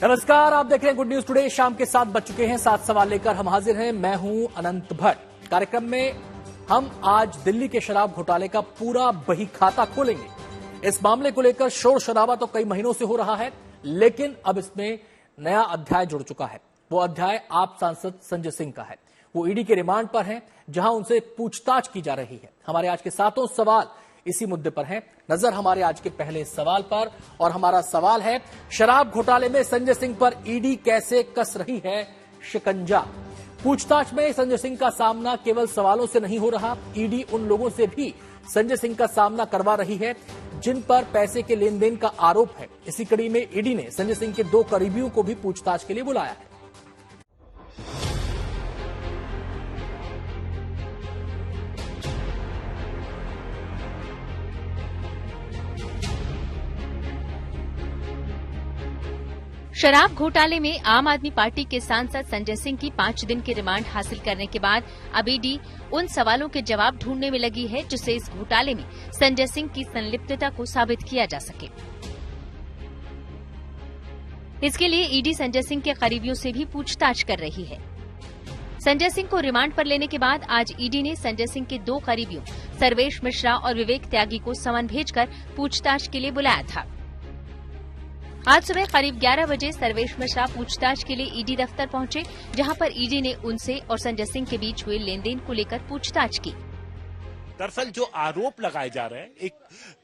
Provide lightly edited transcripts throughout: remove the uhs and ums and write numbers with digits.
नमस्कार, आप देख रहे हैं गुड न्यूज टुडे। शाम के 7 बज चुके हैं। 7 सवाल लेकर हम हाजिर हैं। मैं हूं अनंत भट्ट। कार्यक्रम में हम आज दिल्ली के शराब घोटाले का पूरा बही खाता खोलेंगे। इस मामले को लेकर शोर शराबा तो कई महीनों से हो रहा है, लेकिन अब इसमें नया अध्याय जुड़ चुका है। वो अध्याय आप सांसद संजय सिंह का है। वो ईडी के रिमांड पर हैं, जहां उनसे पूछताछ की जा रही है। हमारे आज के 7 सवाल इसी मुद्दे पर है। नजर हमारे आज के पहले सवाल पर, और हमारा सवाल है, शराब घोटाले में संजय सिंह पर ईडी कैसे कस रही है शिकंजा। पूछताछ में संजय सिंह का सामना केवल सवालों से नहीं हो रहा, ईडी उन लोगों से भी संजय सिंह का सामना करवा रही है जिन पर पैसे के लेन देन का आरोप है। इसी कड़ी में ईडी ने संजय सिंह के 2 करीबियों को भी पूछताछ के लिए बुलाया है। शराब घोटाले में आम आदमी पार्टी के सांसद संजय सिंह की 5 दिन की रिमांड हासिल करने के बाद अब ईडी उन सवालों के जवाब ढूंढने में लगी है जिससे इस घोटाले में संजय सिंह की संलिप्तता को साबित किया जा सके। इसके लिए ईडी संजय सिंह के करीबियों से भी पूछताछ कर रही है। संजय सिंह को रिमांड पर लेने के बाद आज ईडी ने संजय सिंह के 2 करीबियों सर्वेश मिश्रा और विवेक त्यागी को समन भेजकर पूछताछ के लिए बुलाया था। आज सुबह करीब 11 बजे सर्वेश मिश्रा पूछताछ के लिए ईडी दफ्तर पहुंचे, जहां पर ईडी ने उनसे और संजय सिंह के बीच हुए लेन देन को लेकर पूछताछ की। दरअसल जो आरोप लगाए जा रहे हैं एक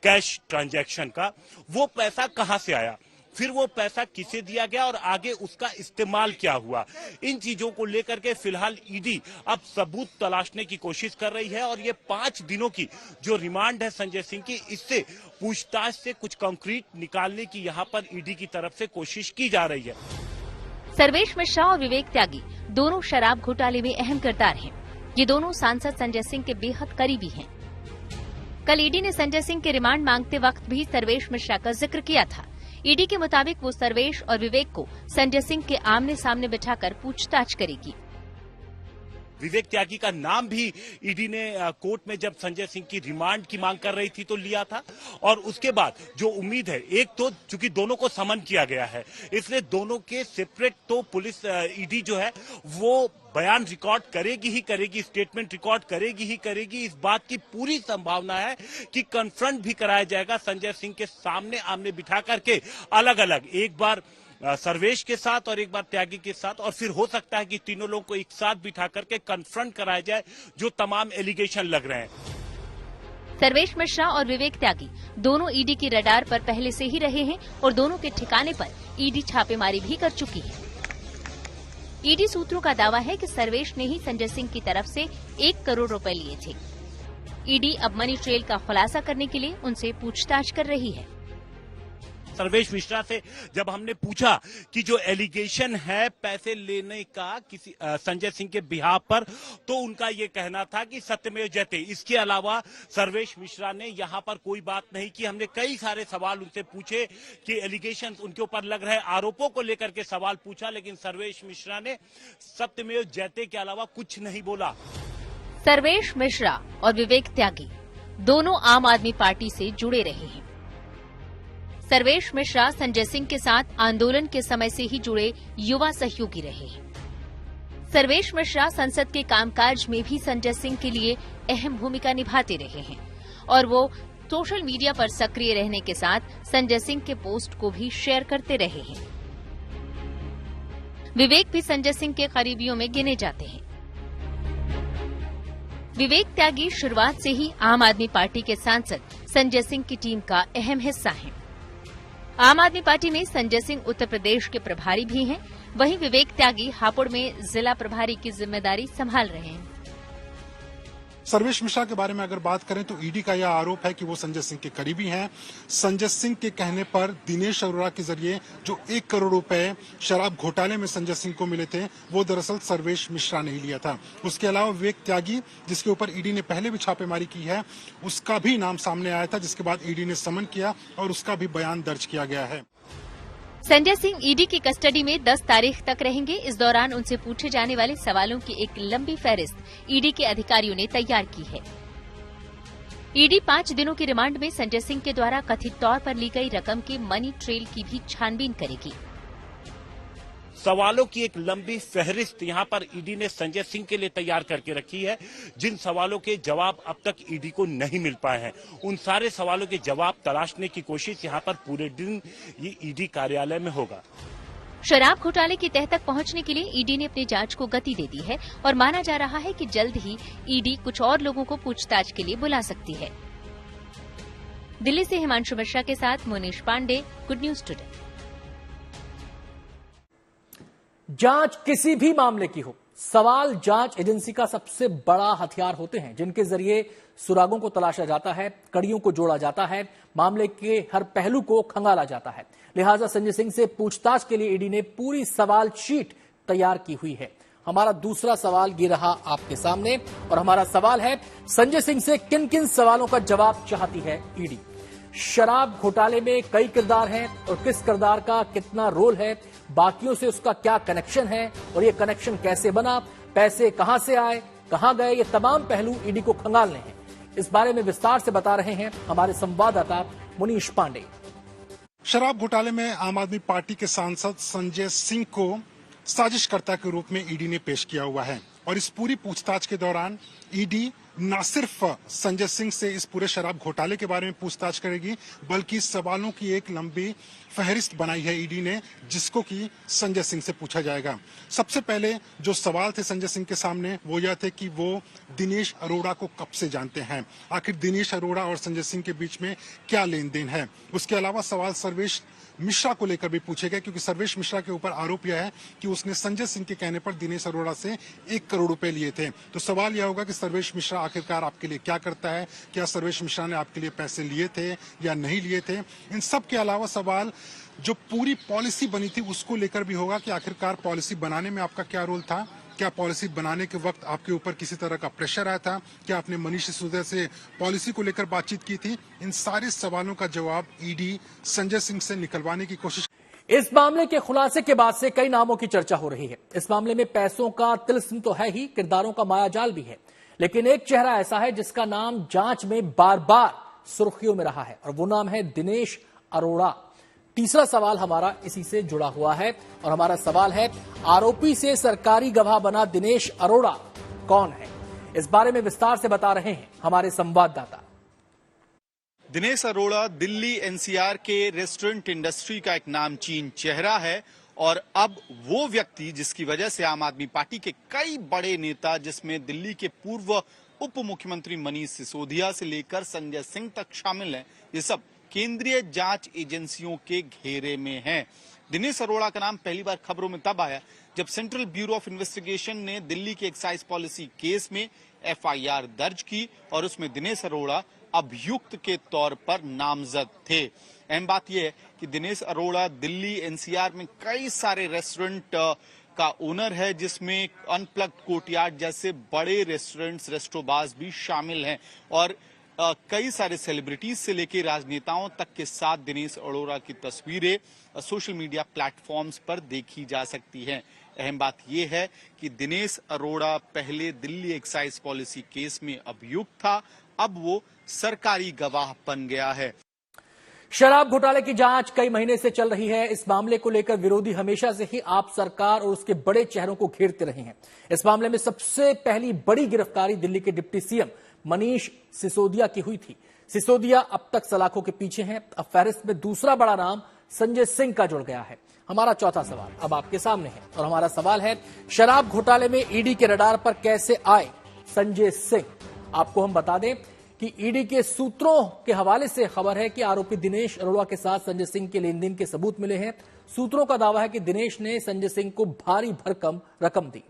कैश ट्रांजैक्शन का, वो पैसा कहां से आया, फिर वो पैसा किसे दिया गया और आगे उसका इस्तेमाल क्या हुआ, इन चीजों को लेकर के फिलहाल ईडी अब सबूत तलाशने की कोशिश कर रही है। और ये 5 दिनों की जो रिमांड है संजय सिंह की, इससे पूछताछ से कुछ कंक्रीट निकालने की यहाँ पर ईडी की तरफ से कोशिश की जा रही है। सर्वेश मिश्रा और विवेक त्यागी दोनों शराब घोटाले में अहम किरदार हैं। ये दोनों सांसद संजय सिंह के बेहद करीबी हैं। कल ईडी ने संजय सिंह के रिमांड मांगते वक्त भी सर्वेश मिश्रा का जिक्र किया था। ईडी के मुताबिक वो सर्वेश और विवेक को संजय सिंह के आमने सामने बिठाकर पूछताछ करेगी। विवेक त्यागी का नाम भी ईडी ने कोर्ट में जब संजय सिंह की रिमांड की मांग कर रही थी तो लिया था। और उसके बाद जो उम्मीद है, एक तो चूंकि दोनों को समन किया गया है, इसलिए दोनों के सेपरेट तो पुलिस ईडी जो है वो बयान रिकॉर्ड करेगी ही करेगी, स्टेटमेंट रिकॉर्ड करेगी ही करेगी। इस बात की पूरी संभावना है कि कन्फ्रंट भी कराया जाएगा संजय सिंह के सामने आमने बिठा करके, अलग अलग, एक बार सर्वेश के साथ और एक बार त्यागी के साथ, और फिर हो सकता है कि तीनों लोगों को एक साथ बिठा करके कन्फ्रंट कराया जाए जो तमाम एलिगेशन लग रहे हैं। सर्वेश मिश्रा और विवेक त्यागी दोनों ईडी की रडार पर पहले से ही रहे हैं और दोनों के ठिकाने पर ईडी छापेमारी भी कर चुकी है। ईडी सूत्रों का दावा है कि सर्वेश ने ही संजय सिंह की तरफ से 1 करोड़ रुपए लिए थे। ईडी अब मनी ट्रेल का खुलासा करने के लिए उनसे पूछताछ कर रही है। सर्वेश मिश्रा से जब हमने पूछा कि जो एलिगेशन है पैसे लेने का किसी संजय सिंह के बिहाफ पर, तो उनका ये कहना था कि सत्यमेव जयते। इसके अलावा सर्वेश मिश्रा ने यहाँ पर कोई बात नहीं की। हमने कई सारे सवाल उनसे पूछे कि एलिगेशन उनके ऊपर लग रहे आरोपों को लेकर के सवाल पूछा, लेकिन सर्वेश मिश्रा ने सत्यमेव जयते के अलावा कुछ नहीं बोला। सर्वेश मिश्रा और विवेक त्यागी दोनों आम आदमी पार्टी से जुड़े रहे हैं। सर्वेश मिश्रा संजय सिंह के साथ आंदोलन के समय से ही जुड़े युवा सहयोगी रहे हैं। सर्वेश मिश्रा संसद के कामकाज में भी संजय सिंह के लिए अहम भूमिका निभाते रहे हैं और वो सोशल मीडिया पर सक्रिय रहने के साथ संजय सिंह के पोस्ट को भी शेयर करते रहे हैं। विवेक भी संजय सिंह के करीबियों में गिने जाते हैं। विवेक त्यागी शुरुआत से ही आम आदमी पार्टी के सांसद संजय सिंह की टीम का अहम हिस्सा हैं। आम आदमी पार्टी में संजय सिंह उत्तर प्रदेश के प्रभारी भी हैं, वहीं विवेक त्यागी हापुड़ में जिला प्रभारी की जिम्मेदारी संभाल रहे हैं। सर्वेश मिश्रा के बारे में अगर बात करें तो ईडी का यह आरोप है कि वो संजय सिंह के करीबी हैं। संजय सिंह के कहने पर दिनेश अरोड़ा के जरिए जो 1 करोड़ रुपए शराब घोटाले में संजय सिंह को मिले थे, वो दरअसल सर्वेश मिश्रा ने ही लिया था। उसके अलावा विवेक त्यागी, जिसके ऊपर ईडी ने पहले भी छापेमारी की है, उसका भी नाम सामने आया था, जिसके बाद ईडी ने समन किया और उसका भी बयान दर्ज किया गया है। संजय सिंह ईडी की कस्टडी में 10 तारीख तक रहेंगे। इस दौरान उनसे पूछे जाने वाले सवालों की एक लंबी फहरिस्त ईडी के अधिकारियों ने तैयार की है। ईडी 5 दिनों की रिमांड में संजय सिंह के द्वारा कथित तौर पर ली गई रकम के मनी ट्रेल की भी छानबीन करेगी। सवालों की एक लंबी फहरिस्त यहां पर ईडी ने संजय सिंह के लिए तैयार करके रखी है, जिन सवालों के जवाब अब तक ईडी को नहीं मिल पाए हैं। उन सारे सवालों के जवाब तलाशने की कोशिश यहां पर पूरे दिन ये ईडी कार्यालय में होगा। शराब घोटाले की तह तक पहुंचने के लिए ईडी ने अपनी जांच को गति दे दी है और माना जा रहा है कि जल्द ही ईडी कुछ और लोगों को पूछताछ के लिए बुला सकती है। दिल्ली से हिमांशु मिश्रा के साथ Monish Pandey, good news today. जांच किसी भी मामले की हो, सवाल जांच एजेंसी का सबसे बड़ा हथियार होते हैं, जिनके जरिए सुरागों को तलाशा जाता है, कड़ियों को जोड़ा जाता है, मामले के हर पहलू को खंगाला जाता है। लिहाजा संजय सिंह से पूछताछ के लिए ईडी ने पूरी सवाल शीट तैयार की हुई है। हमारा दूसरा सवाल ये रहा आपके सामने, और हमारा सवाल है, संजय सिंह से किन किन सवालों का जवाब चाहती है ईडी। शराब घोटाले में कई किरदार हैं और किस किरदार का कितना रोल है, बाकियों से उसका क्या कनेक्शन है और ये कनेक्शन कैसे बना, पैसे कहां से आए, कहां गए, ये तमाम पहलू ईडी को खंगालने हैं। इस बारे में विस्तार से बता रहे हैं हमारे संवाददाता मोनीश पांडे। शराब घोटाले में आम आदमी पार्टी के सांसद संजय सिंह को साजिशकर्ता के रूप में ईडी ने पेश किया हुआ है, और इस पूरी पूछताछ के दौरान ईडी न सिर्फ संजय सिंह से इस पूरे शराब घोटाले के बारे में पूछताछ करेगी, बल्कि सवालों की एक लंबी फहरिस्त बनाई है ईडी ने, जिसको कि संजय सिंह से पूछा जाएगा। सबसे पहले जो सवाल थे संजय सिंह के सामने वो यह थे कि वो दिनेश अरोड़ा को कब से जानते हैं, आखिर दिनेश अरोड़ा और संजय सिंह के बीच में क्या लेन देन है। उसके अलावा सवाल सर्वेश मिश्रा को लेकर भी पूछे गए, क्योंकि सर्वेश मिश्रा के ऊपर आरोप यह है कि उसने संजय सिंह के कहने पर दिनेश अरोड़ा से 1 करोड़ रुपए लिए थे। तो सवाल यह होगा कि सर्वेश मिश्रा आखिरकार आपके लिए क्या करता है, क्या सर्वेश मिश्रा ने आपके लिए पैसे लिए थे या नहीं लिए थे। इन सब के अलावा सवाल जो पूरी पॉलिसी बनी थी उसको लेकर भी होगा कि आखिरकार पॉलिसी बनाने में आपका क्या रोल था, क्या पॉलिसी बनाने के वक्त आपके ऊपर किसी तरह का प्रेशर आया था, क्या आपने मनीष सिसोदिया से पॉलिसी को लेकर बातचीत की थी। इन सारे सवालों का जवाब ईडी संजय सिंह से निकलवाने की कोशिश। इस मामले के खुलासे के बाद से कई नामों की चर्चा हो रही है। इस मामले में पैसों का तिलिस्म तो है ही, किरदारों का मायाजाल भी है, लेकिन एक चेहरा ऐसा है जिसका नाम जांच में बार बार सुर्खियों में रहा है, और वो नाम है दिनेश अरोड़ा। तीसरा सवाल हमारा इसी से जुड़ा हुआ है, और हमारा सवाल है, आरोपी से सरकारी गवाह बना दिनेश अरोड़ा कौन है। इस बारे में विस्तार से बता रहे हैं हमारे संवाददाता। दिनेश अरोड़ा दिल्ली एनसीआर के रेस्टोरेंट इंडस्ट्री का एक नामचीन चेहरा है, और अब वो व्यक्ति जिसकी वजह से आम आदमी पार्टी के कई बड़े नेता, जिसमें दिल्ली के पूर्व उप मुख्यमंत्री मनीष सिसोदिया से लेकर संजय सिंह तक शामिल हैं, ये सब केंद्रीय जांच एजेंसियों के घेरे में हैं। दिनेश अरोड़ा का नाम पहली बार खबरों में तब आया जब सेंट्रल ब्यूरो ऑफ इन्वेस्टिगेशन ने दिल्ली के एक्साइज पॉलिसी केस में एफआईआर दर्ज की, और उसमें दिनेश अरोड़ा अभियुक्त के तौर पर नामजद थे। अहम बात यह है कि दिनेश अरोड़ा दिल्ली एनसीआर में कई सारे रेस्टोरेंट का ओनर है, जिसमें अनप्लग्ड कोर्टयार्ड जैसे बड़े रेस्टोरेंट्स, रेस्टोबार्स भी शामिल हैं, और कई सारे सेलिब्रिटीज से लेकर राजनेताओं तक के साथ दिनेश अरोड़ा की तस्वीरें सोशल मीडिया प्लेटफॉर्म्स पर देखी जा सकती हैं। अहम बात यह है कि दिनेश अरोड़ा पहले दिल्ली एक्साइज पॉलिसी केस में अभियुक्त था, अब वो सरकारी गवाह बन गया है। शराब घोटाले की जांच कई महीने से चल रही है। इस मामले को लेकर विरोधी हमेशा से ही आप सरकार और उसके बड़े चेहरों को घेरते रहे हैं। इस मामले में सबसे पहली बड़ी गिरफ्तारी दिल्ली के डिप्टी सीएम मनीष सिसोदिया की हुई थी। सिसोदिया अब तक सलाखों के पीछे हैं। अब फहरिस्त में दूसरा बड़ा नाम संजय सिंह का जुड़ गया है। हमारा चौथा सवाल अब आपके सामने है, और हमारा सवाल है, शराब घोटाले में ईडी के रडार पर कैसे आए संजय सिंह। आपको हम बता दें कि ईडी के सूत्रों के हवाले से खबर है कि आरोपी दिनेश अरोड़ा के साथ संजय सिंह के लेन देन के सबूत मिले हैं। सूत्रों का दावा है कि दिनेश ने संजय सिंह को भारी भरकम रकम दी।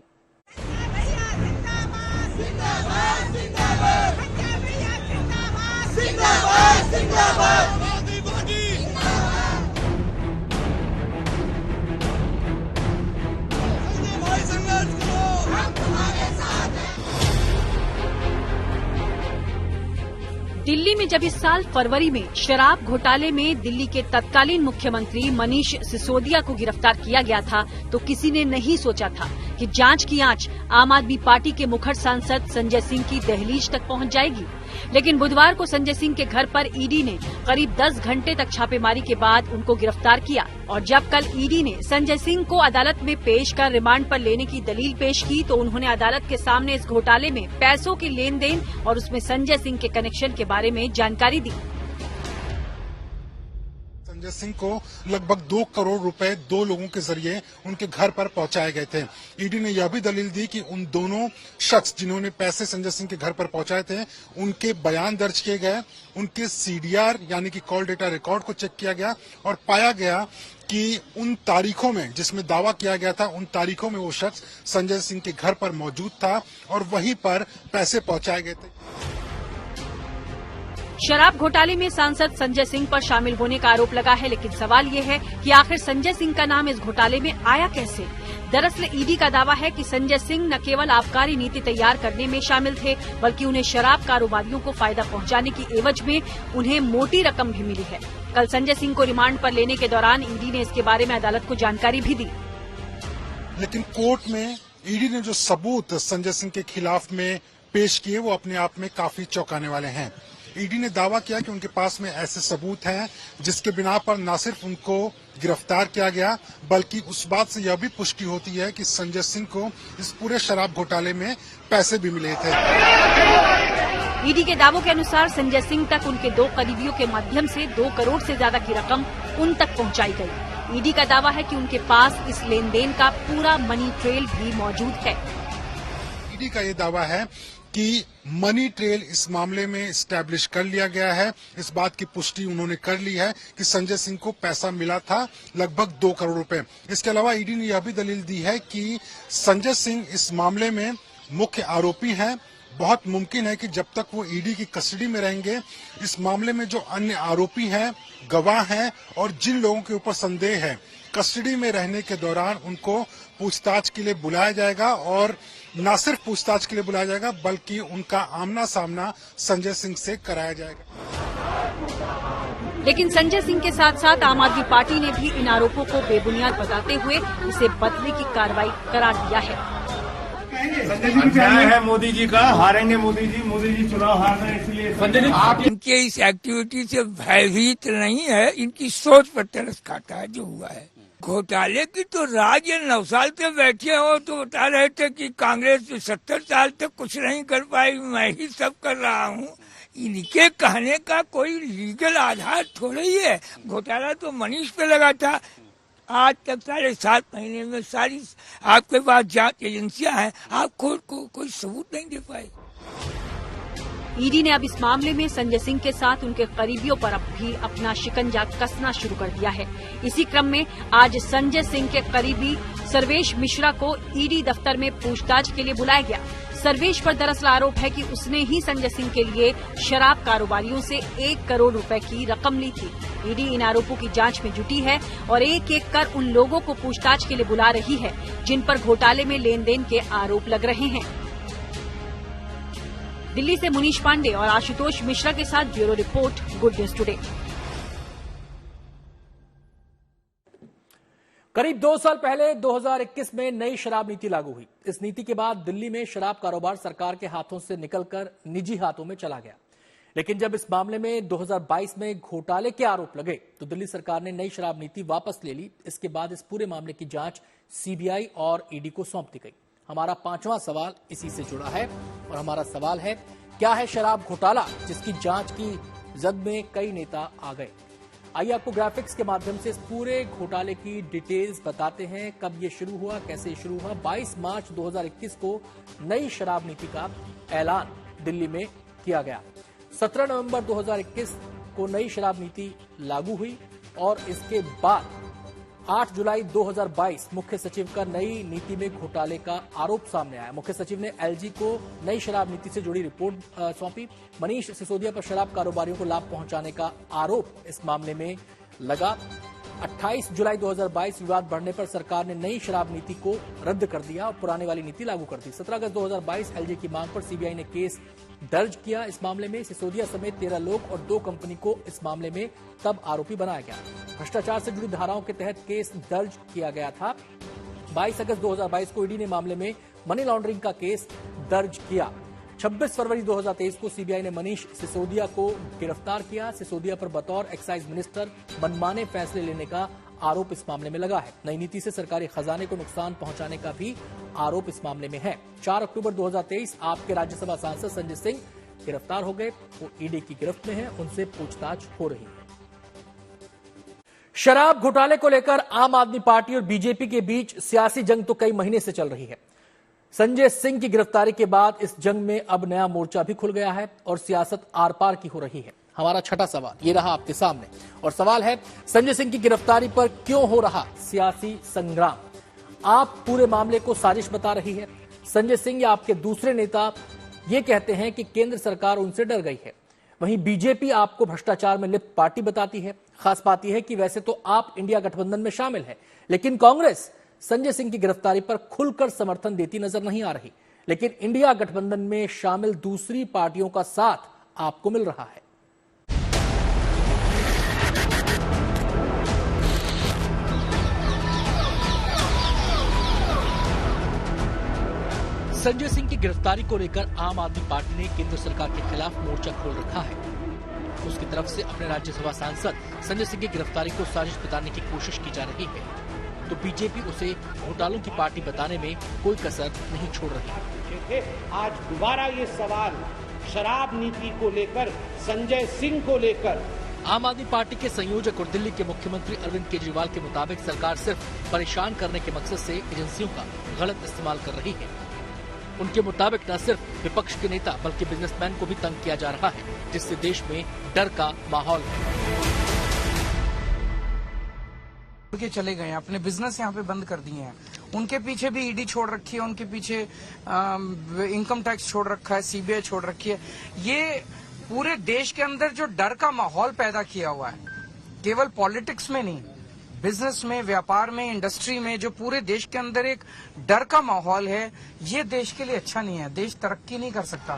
दिल्ली में जब इस साल फरवरी में शराब घोटाले में दिल्ली के तत्कालीन मुख्यमंत्री मनीष सिसोदिया को गिरफ्तार किया गया था, तो किसी ने नहीं सोचा था कि जांच की आंच आम आदमी पार्टी के मुखर सांसद संजय सिंह की दहलीज तक पहुंच जाएगी। लेकिन बुधवार को संजय सिंह के घर पर ईडी ने करीब 10 घंटे तक छापेमारी के बाद उनको गिरफ्तार किया और जब कल ईडी ने संजय सिंह को अदालत में पेश कर रिमांड पर लेने की दलील पेश की तो उन्होंने अदालत के सामने इस घोटाले में पैसों के लेन देन और उसमें संजय सिंह के कनेक्शन के बारे में जानकारी दी। संजय सिंह को लगभग 2 करोड़ रुपए 2 लोगों के जरिए उनके घर पर पहुंचाए गए थे। ईडी ने यह भी दलील दी कि उन दोनों शख्स जिन्होंने पैसे संजय सिंह के घर पर पहुंचाए थे उनके बयान दर्ज किए गए, उनके सीडीआर यानी कि कॉल डेटा रिकॉर्ड को चेक किया गया और पाया गया कि उन तारीखों में जिसमें दावा किया गया था उन तारीखों में वो शख्स संजय सिंह के घर पर मौजूद था और वहीं पर पैसे पहुंचाए गए थे। शराब घोटाले में सांसद संजय सिंह पर शामिल होने का आरोप लगा है, लेकिन सवाल ये है कि आखिर संजय सिंह का नाम इस घोटाले में आया कैसे। दरअसल ईडी का दावा है कि संजय सिंह न केवल आबकारी नीति तैयार करने में शामिल थे बल्कि उन्हें शराब कारोबारियों को फायदा पहुंचाने की एवज में उन्हें मोटी रकम भी मिली है। कल संजय सिंह को रिमांड पर लेने के दौरान ईडी ने इसके बारे में अदालत को जानकारी भी दी। लेकिन कोर्ट में ईडी ने जो सबूत संजय सिंह के खिलाफ में पेश किए वो अपने आप में काफी चौंकाने वाले हैं। ईडी ने दावा किया कि उनके पास में ऐसे सबूत हैं जिसके बिना पर न सिर्फ उनको गिरफ्तार किया गया बल्कि उस बात से यह भी पुष्टि होती है कि संजय सिंह को इस पूरे शराब घोटाले में पैसे भी मिले थे। ईडी के दावों के अनुसार संजय सिंह तक उनके 2 करीबियों के माध्यम से 2 करोड़ से ज्यादा की रकम उन तक पहुंचाई गई। ईडी का दावा है कि उनके पास इस लेन देन का पूरा मनी ट्रेल भी मौजूद है। ईडी का ये दावा है कि मनी ट्रेल इस मामले में स्टैब्लिश कर लिया गया है। इस बात की पुष्टि उन्होंने कर ली है कि संजय सिंह को पैसा मिला था लगभग 2 करोड़ रुपए। इसके अलावा ईडी ने यह भी दलील दी है कि संजय सिंह इस मामले में मुख्य आरोपी हैं। बहुत मुमकिन है कि जब तक वो ईडी की कस्टडी में रहेंगे इस मामले में जो अन्य आरोपी हैं, गवाह हैं और जिन लोगों के ऊपर संदेह है कस्टडी में रहने के दौरान उनको पूछताछ के लिए बुलाया जाएगा और न सिर्फ पूछताछ के लिए बुलाया जाएगा बल्कि उनका आमना सामना संजय सिंह से कराया जाएगा। लेकिन संजय सिंह के साथ साथ आम आदमी पार्टी ने भी इन आरोपों को बेबुनियाद बताते हुए इसे बदले की कार्रवाई करार दिया है। अन्याय है मोदी जी का, हारेंगे मोदी जी चुनाव हार रहे इसलिए। आप इनके इस एक्टिविटी से भयभीत नहीं है, इनकी सोच पर तरस खाता है जो हुआ है। घोटाले की तो राज 9 साल से बैठे हो तो बता रहे थे कि कांग्रेस 70 साल तक कुछ नहीं कर पाई, मैं ही सब कर रहा हूँ। इनके कहने का कोई लीगल आधार थोड़ा ही है। घोटाला तो मनीष पे लगा था। आज तक 7.5 महीने में सारी आपके पास जांच एजेंसियां हैं, आप खुद को कोई सबूत नहीं दे पाए। ईडी ने अब इस मामले में संजय सिंह के साथ उनके करीबियों पर अब भी अपना शिकंजा कसना शुरू कर दिया है। इसी क्रम में आज संजय सिंह के करीबी सर्वेश मिश्रा को ईडी दफ्तर में पूछताछ के लिए बुलाया गया। सर्वेश पर दरअसल आरोप है कि उसने ही संजय सिंह के लिए शराब कारोबारियों से 1 करोड़ रुपए की रकम ली थी। ईडी इन आरोपों की जांच में जुटी है और एक एक कर उन लोगों को पूछताछ के लिए बुला रही है जिन पर घोटाले में लेन देन के आरोप लग रहे हैं। दिल्ली से मुनीश पांडे और आशुतोष मिश्रा के साथ bureau report, good news today. करीब 2 साल पहले 2021 में नई शराब नीति लागू हुई। इस नीति के बाद दिल्ली में शराब कारोबार सरकार के हाथों से निकलकर निजी हाथों में चला गया। लेकिन जब इस मामले में 2022 में घोटाले के आरोप लगे तो दिल्ली सरकार ने नई शराब नीति वापस ले ली। इसके बाद इस पूरे मामले की जांच सीबीआई और ईडी को सौंप दी गई। हमारा 5वां सवाल इसी से जुड़ा है और हमारा सवाल है, क्या है शराब घोटाला जिसकी जांच की जद में कई नेता आ गए। आइए आपको ग्राफिक्स के माध्यम से इस पूरे घोटाले की डिटेल्स बताते हैं। कब ये शुरू हुआ, कैसे शुरू हुआ। 22 मार्च 2021 को नई शराब नीति का ऐलान दिल्ली में किया गया। 17 नवंबर 2021 को नई शराब नीति लागू हुई और इसके बाद 8 जुलाई 2022 मुख्य सचिव का नई नीति में घोटाले का आरोप सामने आया। मुख्य सचिव ने एलजी को नई शराब नीति से जुड़ी रिपोर्ट सौंपी। मनीष सिसोदिया पर शराब कारोबारियों को लाभ पहुंचाने का आरोप इस मामले में लगा। 28 जुलाई 2022 विवाद बढ़ने पर सरकार ने नई शराब नीति को रद्द कर दिया और पुराने वाली नीति लागू कर दी। 17 अगस्त 2022 एलजी की मांग पर सीबीआई ने केस दर्ज किया। इस मामले में सिसोदिया समेत 13 लोग और 2 कंपनी को इस मामले में तब आरोपी बनाया गया। भ्रष्टाचार से जुड़ी धाराओं के तहत केस दर्ज किया गया था 22 अगस्त 2022 को ईडी ने मामले में मनी लॉन्ड्रिंग का केस दर्ज किया। 26 फरवरी 2023 को सीबीआई ने मनीष सिसोदिया को गिरफ्तार किया। सिसोदिया पर बतौर एक्साइज मिनिस्टर मनमाने फैसले लेने का आरोप इस मामले में लगा है। नई नीति से सरकारी खजाने को नुकसान पहुंचाने का भी आरोप इस मामले में है। 4 अक्टूबर 2023 आपके राज्यसभा सांसद संजय सिंह गिरफ्तार हो गए। वो ईडी की गिरफ्त में है, उनसे पूछताछ हो रही है। शराब घोटाले को लेकर आम आदमी पार्टी और बीजेपी के बीच सियासी जंग तो कई महीने से चल रही है। संजय सिंह की गिरफ्तारी के बाद इस जंग में अब नया मोर्चा भी खुल गया है और सियासत आर पार की हो रही है। हमारा छठा सवाल ये रहा आपके सामने, और सवाल है संजय सिंह की गिरफ्तारी पर क्यों हो रहा सियासी संग्राम? आप पूरे मामले को साजिश बता रही है। संजय सिंह या आपके दूसरे नेता ये कहते हैं कि केंद्र सरकार उनसे डर गई है। वहीं बीजेपी आपको भ्रष्टाचार में लिप्त पार्टी बताती है। खास बात यह है कि वैसे तो आप इंडिया गठबंधन में शामिल है, लेकिन कांग्रेस संजय सिंह की गिरफ्तारी पर खुलकर समर्थन देती नजर नहीं आ रही। लेकिन इंडिया गठबंधन में शामिल दूसरी पार्टियों का साथ आपको मिल रहा है। संजय सिंह की गिरफ्तारी को लेकर आम आदमी पार्टी ने केंद्र सरकार के खिलाफ मोर्चा खोल रखा है। उसकी तरफ से अपने राज्यसभा सांसद संजय सिंह की गिरफ्तारी को साजिश बताने की कोशिश की जा रही है, तो बीजेपी उसे घोटालों की पार्टी बताने में कोई कसर नहीं छोड़ रही है। आज दोबारा ये सवाल शराब नीति को लेकर, संजय सिंह को लेकर आम आदमी पार्टी के संयोजक और दिल्ली के मुख्यमंत्री अरविंद केजरीवाल के मुताबिक सरकार सिर्फ परेशान करने के मकसद से एजेंसियों का गलत इस्तेमाल कर रही है। उनके मुताबिक न सिर्फ विपक्ष के नेता बल्कि बिजनेसमैन को भी तंग किया जा रहा है, जिससे देश में डर का माहौल है। के चले गए हैं, अपने बिजनेस यहाँ पे बंद कर दिए हैं। उनके पीछे भी ईडी छोड़ रखी है, उनके पीछे इनकम टैक्स छोड़ रखा है, सीबीआई छोड़ रखी है। ये पूरे देश के अंदर जो डर का माहौल पैदा किया हुआ है, केवल पॉलिटिक्स में नहीं, बिजनेस में, व्यापार में, इंडस्ट्री में, जो पूरे देश के अंदर एक डर का माहौल है, ये देश के लिए अच्छा नहीं है। देश तरक्की नहीं कर सकता।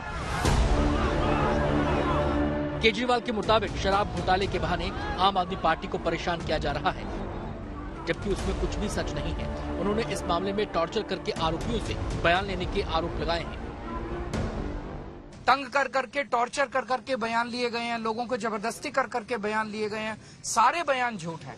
केजरीवाल के मुताबिक शराब घोटाले के बहाने आम आदमी पार्टी को परेशान किया जा रहा है, जबकि उसमें कुछ भी सच नहीं है। उन्होंने इस मामले में टॉर्चर करके आरोपियों से बयान लेने के आरोप लगाए हैं। तंग कर करके, टॉर्चर कर करके बयान लिए गए हैं, लोगों को जबरदस्ती कर करके बयान लिए गए हैं। सारे बयान झूठ हैं,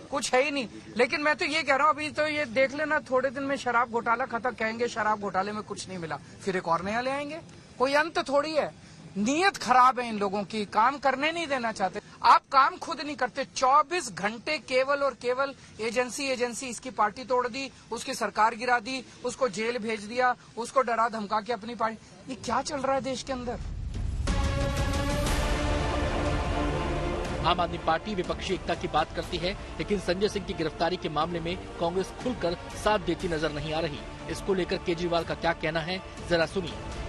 कुछ है ही नहीं। लेकिन मैं तो ये कह रहा हूँ, अभी तो ये देख लेना, थोड़े दिन में शराब घोटाला खत्म, कहेंगे शराब घोटाले में कुछ नहीं मिला, फिर एक और नया ले आएंगे। कोई अंत थोड़ी है। नीयत खराब है इन लोगों की, काम करने नहीं देना चाहते। आप काम खुद नहीं करते। 24 घंटे केवल और केवल एजेंसी इसकी पार्टी तोड़ दी, उसकी सरकार गिरा दी, उसको जेल भेज दिया, उसको डरा धमका के अपनी पार्टी। ये क्या चल रहा है देश के अंदर? आम आदमी पार्टी विपक्षी एकता की बात करती है, लेकिन संजय सिंह की गिरफ्तारी के मामले में कांग्रेस खुलकर साथ देती नजर नहीं आ रही। इसको लेकर केजरीवाल का क्या कहना है, जरा सुनिए।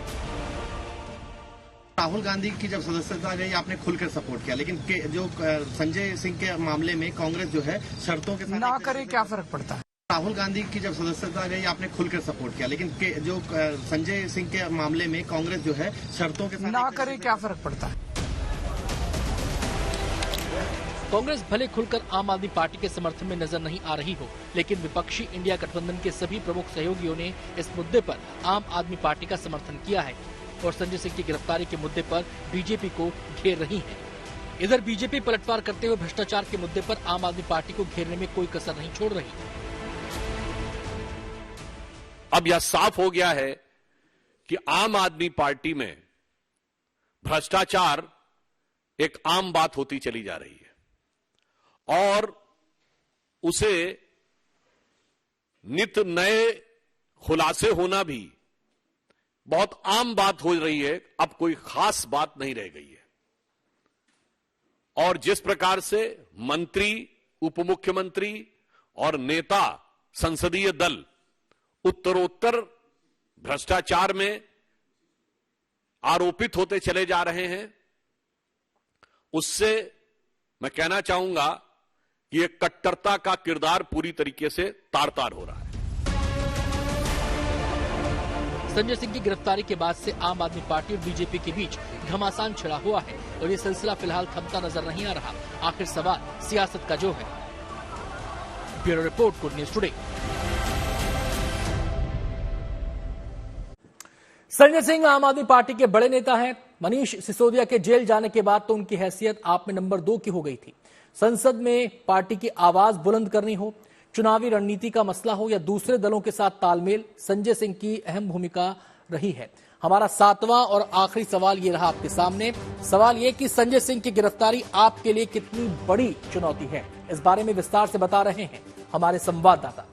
राहुल गांधी की जब सदस्यता रही, आपने खुलकर सपोर्ट किया, लेकिन जो संजय सिंह के मामले में कांग्रेस जो है शर्तों के साथ ना करे, क्या फर्क पड़ता है? राहुल गांधी की जब सदस्यता रही, आपने खुलकर सपोर्ट किया, लेकिन जो संजय सिंह के मामले में कांग्रेस जो है शर्तों के साथ ना करे, क्या फर्क पड़ता है? कांग्रेस भले खुलकर आम आदमी पार्टी के समर्थन में नजर नहीं आ रही हो, लेकिन विपक्षी इंडिया गठबंधन के सभी प्रमुख सहयोगियों ने इस मुद्दे पर आम आदमी पार्टी का समर्थन किया है और संजय सिंह की गिरफ्तारी के मुद्दे पर बीजेपी को घेर रही है। इधर बीजेपी पलटवार करते हुए भ्रष्टाचार के मुद्दे पर आम आदमी पार्टी को घेरने में कोई कसर नहीं छोड़ रही। अब यह साफ हो गया है कि आम आदमी पार्टी में भ्रष्टाचार एक आम बात होती चली जा रही है और उसे नित नए खुलासे होना भी बहुत आम बात हो रही है। अब कोई खास बात नहीं रह गई है और जिस प्रकार से मंत्री, उपमुख्यमंत्री और नेता संसदीय दल उत्तरोत्तर भ्रष्टाचार में आरोपित होते चले जा रहे हैं, उससे मैं कहना चाहूंगा कि ये कट्टरता का किरदार पूरी तरीके से तार-तार हो रहा है। संजय सिंह की गिरफ्तारी के बाद से आम आदमी पार्टी और बीजेपी के बीच घमासान छिड़ा हुआ है और ये सिलसिला फिलहाल थमता नजर नहीं आ रहा। आखिर सवाल सियासत का जो है। Bureau report, good news today. Sanjay Singh आम आदमी पार्टी के बड़े नेता हैं। मनीष सिसोदिया के जेल जाने के बाद तो उनकी हैसियत आप में नंबर 2 की हो गई थी। संसद में पार्टी की आवाज बुलंद करनी हो, चुनावी रणनीति का मसला हो या दूसरे दलों के साथ तालमेल, संजय सिंह की अहम भूमिका रही है। हमारा 7वां और आखिरी सवाल ये रहा आपके सामने। सवाल ये कि संजय सिंह की गिरफ्तारी आपके लिए कितनी बड़ी चुनौती है, इस बारे में विस्तार से बता रहे हैं हमारे संवाददाता।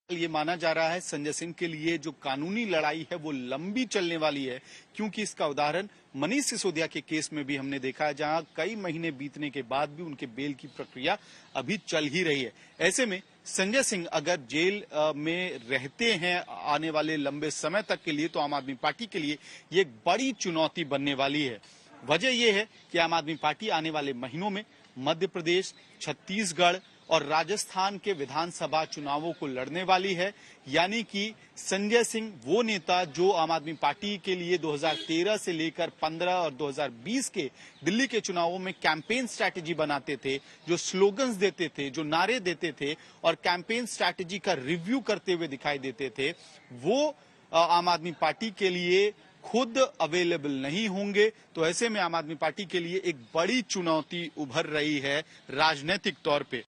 ये माना जा रहा है संजय सिंह के लिए जो कानूनी लड़ाई है वो लंबी चलने वाली है, क्योंकि इसका उदाहरण मनीष सिसोदिया के केस में भी हमने देखा है, जहां कई महीने बीतने के बाद भी उनके बेल की प्रक्रिया अभी चल ही रही है। ऐसे में संजय सिंह अगर जेल में रहते हैं आने वाले लंबे समय तक के लिए, तो आम आदमी पार्टी के लिए ये एक बड़ी चुनौती बनने वाली है। वजह यह है कि आम आदमी पार्टी आने वाले महीनों में मध्य प्रदेश, छत्तीसगढ़ और राजस्थान के विधानसभा चुनावों को लड़ने वाली है। यानी कि संजय सिंह वो नेता जो आम आदमी पार्टी के लिए 2013 से लेकर 15 और 2020 के दिल्ली के चुनावों में कैंपेन स्ट्रैटेजी बनाते थे, जो स्लोगन्स देते थे, जो नारे देते थे और कैंपेन स्ट्रैटेजी का रिव्यू करते हुए दिखाई देते थे, वो आम आदमी पार्टी के लिए खुद अवेलेबल नहीं होंगे। तो ऐसे में आम आदमी पार्टी के लिए एक बड़ी चुनौती उभर रही है राजनीतिक तौर पे।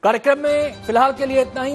कार्यक्रम में फिलहाल के लिए इतना ही।